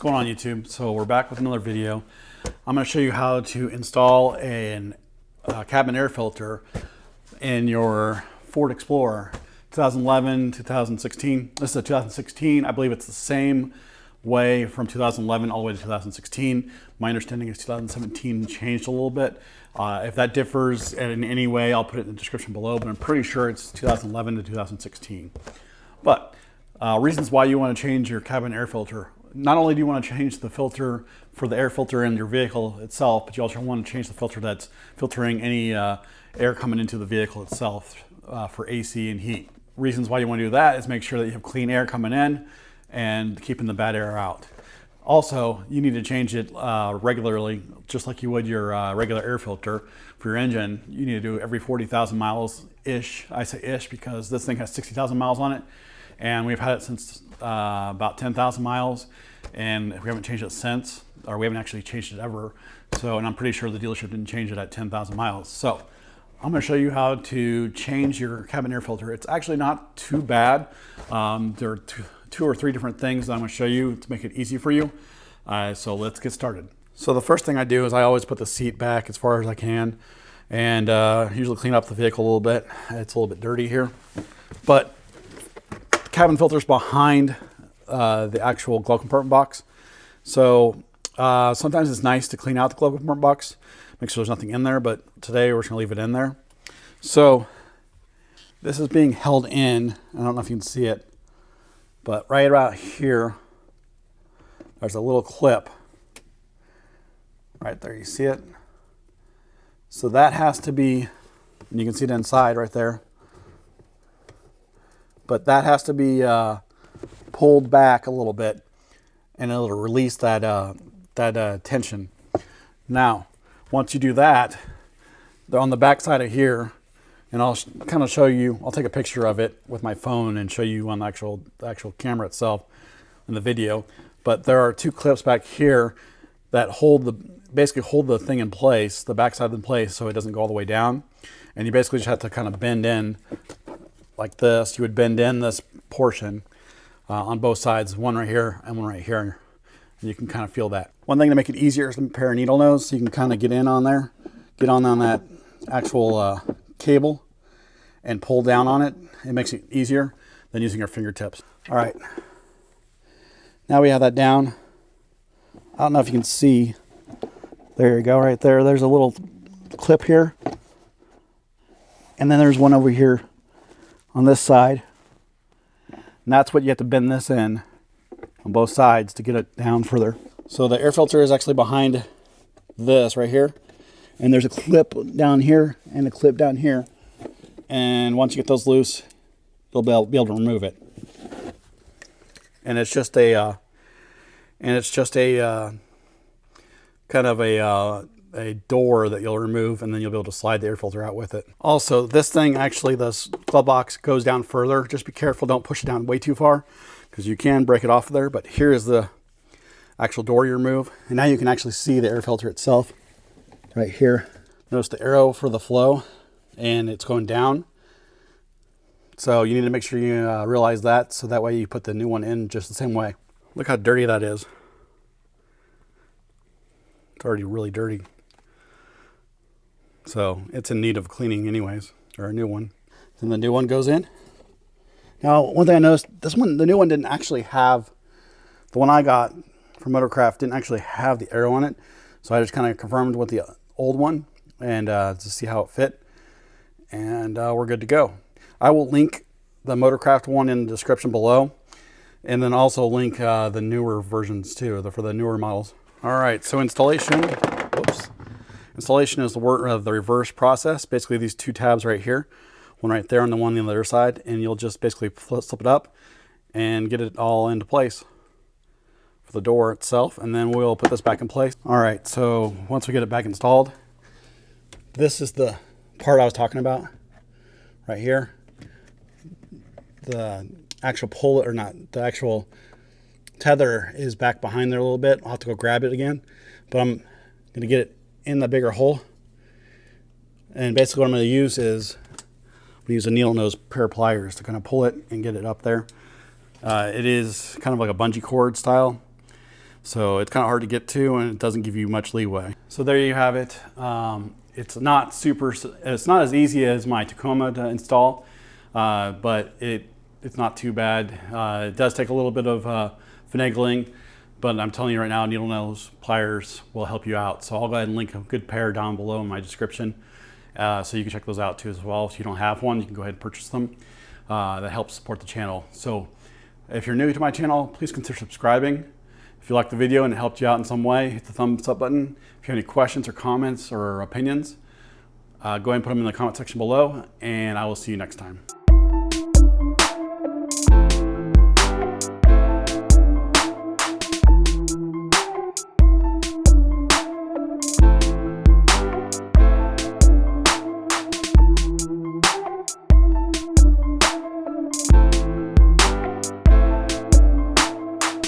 Going on YouTube? So we're back with another video. I'm going to show you how to install a cabin air filter in your Ford Explorer 2011, 2016. This is a 2016. I believe it's the same way from 2011 all the way to 2016. My understanding is 2017 changed a little bit. If that differs in any way, I'll put it in the description below, but I'm pretty sure it's 2011 to 2016. But reasons why you want to change your cabin air filter. Not only do you want to change the filter for the air filter in your vehicle itself, but you also want to change the filter that's filtering any air coming into the vehicle itself for AC and heat. Reasons why you want to do that is make sure that you have clean air coming in and keeping the bad air out. Also, you need to change it regularly, just like you would your regular air filter for your engine. You need to do it every 40,000 miles-ish. I say ish because this thing has 60,000 miles on it, and we've had it since about 10,000 miles, and we haven't changed it since, or we haven't actually changed it ever. So, and I'm pretty sure the dealership didn't change it at 10,000 miles. So, I'm going to show you how to change your cabin air filter. It's actually not too bad. There are two or three different things that I'm going to show you to make it easy for you. So let's get started. So the first thing I do is I always put the seat back as far as I can, and usually clean up the vehicle a little bit. It's a little bit dirty here, but the cabin filter is behind the actual glove compartment box. So sometimes it's nice to clean out the glove compartment box, make sure there's nothing in there, but today we're just gonna leave it in there. So this is being held in. I don't know if you can see it, but right about here, there's a little clip right there. You see it? So that has to be, and you can see it inside right there, but that has to be pulled back a little bit, and it'll release that tension. Now, once you do that, they're on the back side of here, and I'll kind of show you. I'll take a picture of it with my phone and show you on the actual camera itself in the video. But there are two clips back here that basically hold the thing in place, the back side in place, so it doesn't go all the way down. And you basically just have to kind of bend in like this. You would bend in this portion on both sides, one right here and one right here. And you can kind of feel that. One thing to make it easier is a pair of needle nose, so you can kind of get in on there, get on that actual cable and pull down on it. It makes it easier than using your fingertips. All right, now we have that down. I don't know if you can see. There you go, right there. There's a little clip here, and then there's one over here on this side, and that's what you have to bend this in on both sides to get it down further. So the air filter is actually behind this right here, and there's a clip down here and a clip down here, and once you get those loose, you'll be able to remove it. And it's just a kind of a door that you'll remove, and then you'll be able to slide the air filter out with it. Also, this thing, actually, this glove box goes down further. Just be careful, don't push it down way too far, because you can break it off there. But here is the actual door you remove, and now you can actually see the air filter itself right here. Notice the arrow for the flow, and it's going down. So you need to make sure you realize that, so that way you put the new one in just the same way. Look how dirty that is. It's already really dirty. So it's in need of cleaning anyways, or a new one. Then the new one goes in. Now, one thing I noticed, the new one didn't actually have, the one I got from Motorcraft didn't actually have the arrow on it. So I just kind of confirmed with the old one and to see how it fit. And we're good to go. I will link the Motorcraft one in the description below, and then also link the newer versions too, for the newer models. All right, so installation is the reverse process. Basically these two tabs right here, one right there and the one on the other side, and you'll just basically flip it up and get it all into place for the door itself, and then we'll put this back in place. All right, so once we get it back installed, this is the part I was talking about right here. The actual the actual tether is back behind there a little bit. I'll have to go grab it again, but I'm going to get it in the bigger hole. And basically what I'm going to use is a needle nose pair of pliers to kind of pull it and get it up there. It is kind of like a bungee cord style, So it's kind of hard to get to, and it doesn't give you much leeway. So there you have it. It's not as easy as my Tacoma to install, but it's not too bad. It does take a little bit of finagling, but I'm telling you right now, needle nose pliers will help you out. So I'll go ahead and link a good pair down below in my description, so you can check those out too as well. If you don't have one, you can go ahead and purchase them. That helps support the channel. So if you're new to my channel, please consider subscribing. If you liked the video and it helped you out in some way, hit the thumbs up button. If you have any questions or comments or opinions, go ahead and put them in the comment section below, and I will see you next time.